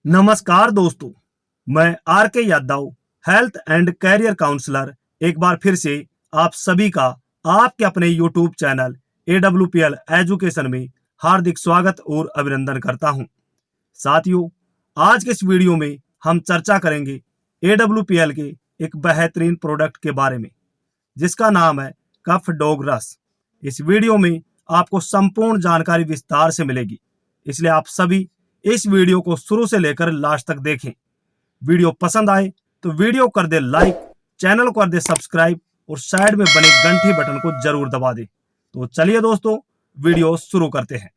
नमस्कार दोस्तों, मैं R K Yadav, health and career counsellor, एक बार फिर से आप सभी का आपके अपने YouTube चैनल AWPL एजुकेशन में हार्दिक स्वागत और अभिनंदन करता हूं। साथियों, आज के इस वीडियो में हम चर्चा करेंगे AWPL के एक बेहतरीन प्रोडक्ट के बारे में, जिसका नाम है कफ डॉग रस। इस वीडियो में आपको संपूर्ण जानकारी विस्तार से मिलेगी, इसलिए आप सभी इस वीडियो को शुरू से लेकर लास्ट तक देखें। वीडियो पसंद आए तो वीडियो कर दे लाइक, चैनल को कर दे सब्सक्राइब और साइड में बने घंटी बटन को जरूर दबा दे। तो चलिए दोस्तों, वीडियो शुरू करते हैं।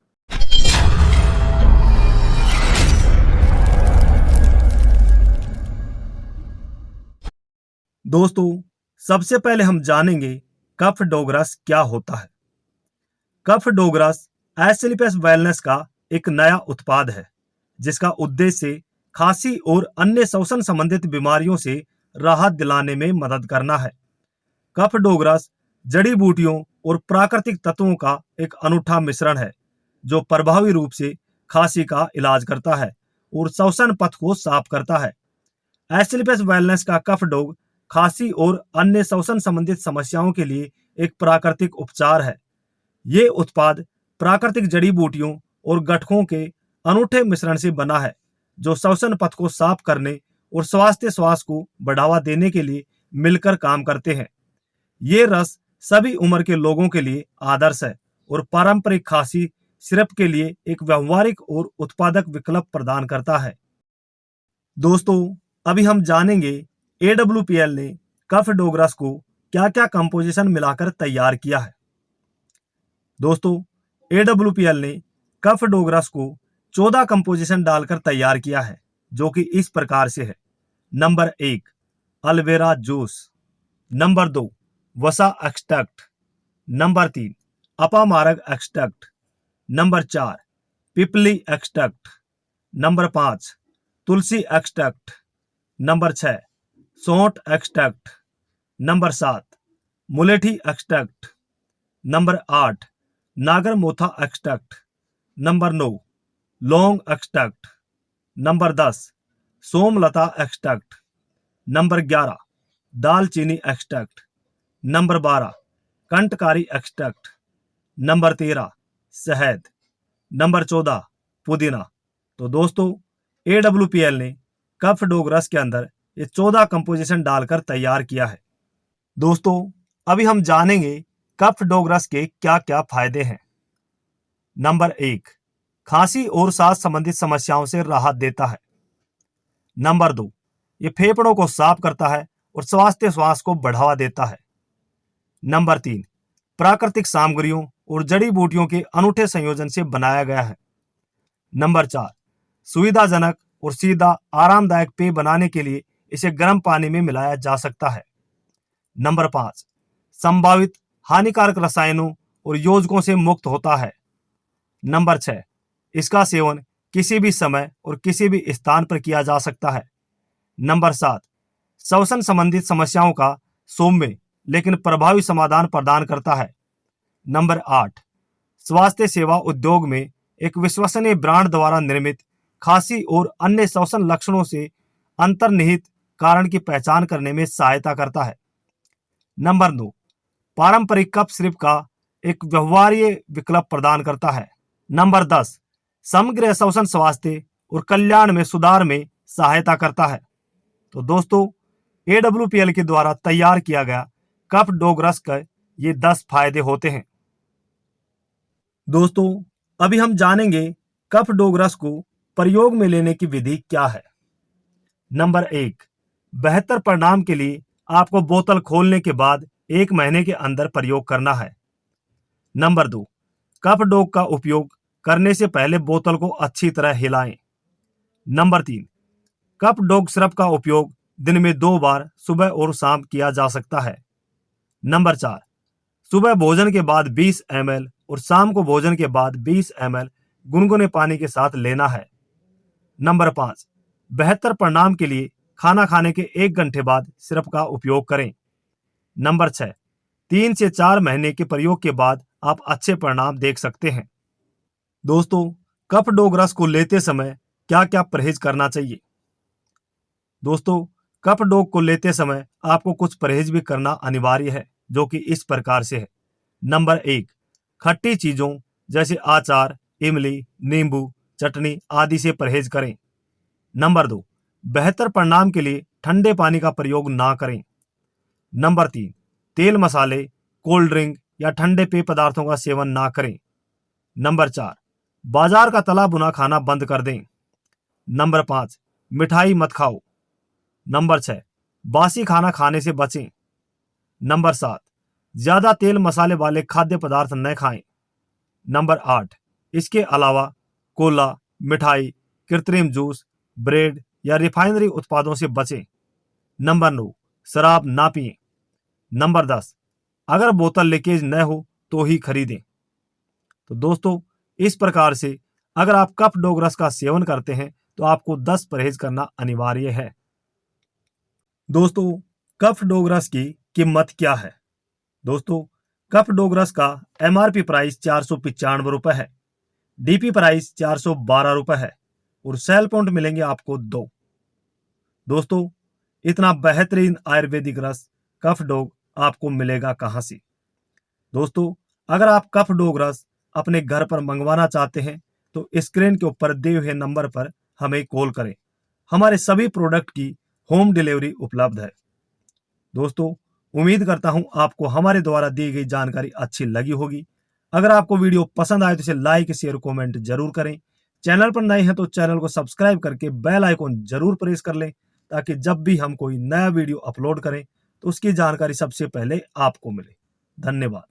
दोस्तों, सबसे पहले हम जानेंगे कफ डॉग रस क्या होता है। कफ डॉग रस एस्क्लेपियस वेलनेस का एक नया उत्पाद है, जिसका उद्देश्य खांसी और अन्य श्वसन संबंधित बीमारियों से राहत दिलाने में मदद करना है। कफ डॉग रस जड़ी बूटियों और प्राकृतिक तत्वों का एक अनूठा मिश्रण है, जो प्रभावी रूप से खांसी का इलाज करता है और श्वसन पथ को साफ करता है। एस्क्लेपियस वेलनेस का कफ डॉग खांसी और अन्य श्वसन संबंधित समस्याओं के लिए एक प्राकृतिक उपचार है। ये उत्पाद प्राकृतिक जड़ी बूटियों और गठकों के अनूठे मिश्रण से बना है, जो श्वसन पथ को साफ करने और स्वास्थ्य श्वास को बढ़ावा देने के लिए मिलकर काम करते हैं। ये रस सभी उम्र के लोगों के लिए आदर्श है और पारंपरिक खांसी सिरप के लिए एक व्यवहारिक और उत्पादक विकल्प प्रदान करता है। दोस्तों, अभी हम जानेंगे AWPL ने कफ डॉग रस को क्या क्या कंपोजिशन मिलाकर तैयार किया है। दोस्तों, AWPL ने कफ डॉग रस को 14 कंपोजिशन डालकर तैयार किया है, जो कि इस प्रकार से है। Number 1, aloe vera juice. नंबर 2, वसा एक्सट्रैक्ट। नंबर 3, अपामारक एक्सट्रैक्ट। नंबर 4, पिपली एक्सट्रैक्ट। नंबर 5, तुलसी एक्सट्रैक्ट। नंबर 6, सौंठ एक्सट्रैक्ट। नंबर 7, मुलेठी एक्सट्रैक्ट। नंबर 8, नागरमोथा एक्सट्रैक्ट। नंबर 9, लौंग एक्सट्रैक्ट। नंबर 10, सोमलता एक्सट्रैक्ट। नंबर 11, दालचीनी एक्सट्रैक्ट। नंबर 12, कंटकारी एक्सट्रैक्ट। नंबर 13, शहद। नंबर 14, पुदीना। तो दोस्तों, AWPL ने कफ डॉग रस के अंदर ये 14 कंपोजिशन डालकर तैयार किया है। दोस्तों, अभी हम जानेंगे कफ डॉग रस के क्या क्या फायदे हैं। नंबर 1, खांसी और सांस संबंधित समस्याओं से राहत देता है। नंबर 2, ये फेफड़ों को साफ करता है और स्वास्थ्य श्वास को बढ़ावा देता है। नंबर 3, प्राकृतिक सामग्रियों और जड़ी बूटियों के अनूठे संयोजन से बनाया गया है। नंबर 4, सुविधाजनक और सीधा आरामदायक पेय बनाने के लिए इसे गर्म पानी में मिलाया जा सकता है। नंबर 5, संभावित हानिकारक रसायनों और योजकों से मुक्त होता है। नंबर 6, इसका सेवन किसी भी समय और किसी भी स्थान पर किया जा सकता है। नंबर 7, श्वसन संबंधित समस्याओं का सौम्य लेकिन प्रभावी समाधान प्रदान करता है। नंबर 8, स्वास्थ्य सेवा उद्योग में एक विश्वसनीय ब्रांड द्वारा निर्मित खांसी और अन्य श्वसन लक्षणों से अंतर्निहित कारण की पहचान करने में सहायता करता है। नंबर 9, पारंपरिक कफ सिरप का एक व्यवहार्य विकल्प प्रदान करता है। नंबर 10, समग्र श्वसन स्वास्थ्य और कल्याण में सुधार में सहायता करता है। तो दोस्तों, AWPL के द्वारा तैयार किया गया कफ डॉग रस का ये 10 फायदे होते हैं। दोस्तों, अभी हम जानेंगे कफ डॉग रस को प्रयोग में लेने की विधि क्या है। नंबर 1, बेहतर परिणाम के लिए आपको बोतल खोलने के बाद 1 महीने के अंदर प्रयोग करना है। नंबर 2, कफ डॉग का उपयोग करने से पहले बोतल को अच्छी तरह हिलाएं। नंबर 3, कफ डॉग सिरप का उपयोग दिन में 2 बार सुबह और शाम किया जा सकता है। नंबर 4, सुबह भोजन के बाद 20 ml और शाम को भोजन के बाद 20 ml गुनगुने पानी के साथ लेना है। नंबर 5, बेहतर परिणाम के लिए खाना खाने के 1 घंटे बाद सिरप का उपयोग करें। नंबर 6, 3 से 4 महीने के प्रयोग के बाद आप अच्छे परिणाम देख सकते हैं। दोस्तों, कफ डॉग रस को लेते समय क्या क्या परहेज करना चाहिए। दोस्तों, कफ डॉग को लेते समय आपको कुछ परहेज भी करना अनिवार्य है, जो कि इस प्रकार से है। नंबर 1, खट्टी चीजों जैसे अचार, इमली, नींबू, चटनी आदि से परहेज करें। नंबर 2, बेहतर परिणाम के लिए ठंडे पानी का प्रयोग ना करें। नंबर 3, तेल मसाले, कोल्ड ड्रिंक या ठंडे पेय पदार्थों का सेवन ना करें। नंबर 4, बाजार का तला भुना खाना बंद कर दें। नंबर 5, मिठाई मत खाओ। नंबर 6, बासी खाना खाने से बचें। नंबर 7, ज्यादा तेल मसाले वाले खाद्य पदार्थ न खाएं। नंबर 8, इसके अलावा कोला, मिठाई, कृत्रिम जूस, ब्रेड या रिफाइनरी उत्पादों से बचें। नंबर 9, शराब ना पिएं। नंबर 10, अगर बोतल लीकेज न हो तो ही खरीदें। तो दोस्तों, इस प्रकार से अगर आप कफ डॉग रस का सेवन करते हैं तो आपको 10 परहेज करना अनिवार्य है। दोस्तों, कफ डॉग रस की कीमत क्या है? दोस्तों, कफ डॉग रस का MRP प्राइस 495 रुपए है, DP प्राइस 412 रुपए है और सेल पॉइंट मिलेंगे आपको 2। दोस्तों, इतना बेहतरीन आयुर्वेदिक रस कफ डॉग आपको मिलेगा कहां से? दोस्तों, अगर आप कफ डॉग रस अपने घर पर मंगवाना चाहते हैं तो स्क्रीन के ऊपर दिए हुए नंबर पर हमें कॉल करें। हमारे सभी प्रोडक्ट की होम डिलीवरी उपलब्ध है। दोस्तों, उम्मीद करता हूं आपको हमारे द्वारा दी गई जानकारी अच्छी लगी होगी। अगर आपको वीडियो पसंद आए तो इसे लाइक, शेयर, कमेंट जरूर करें। चैनल पर नए हैं तो चैनल को सब्सक्राइब करके बेल आइकॉन जरूर प्रेस कर लें, ताकि जब भी हम कोई नया वीडियो अपलोड करें तो उसकी जानकारी सबसे पहले आपको मिले। धन्यवाद।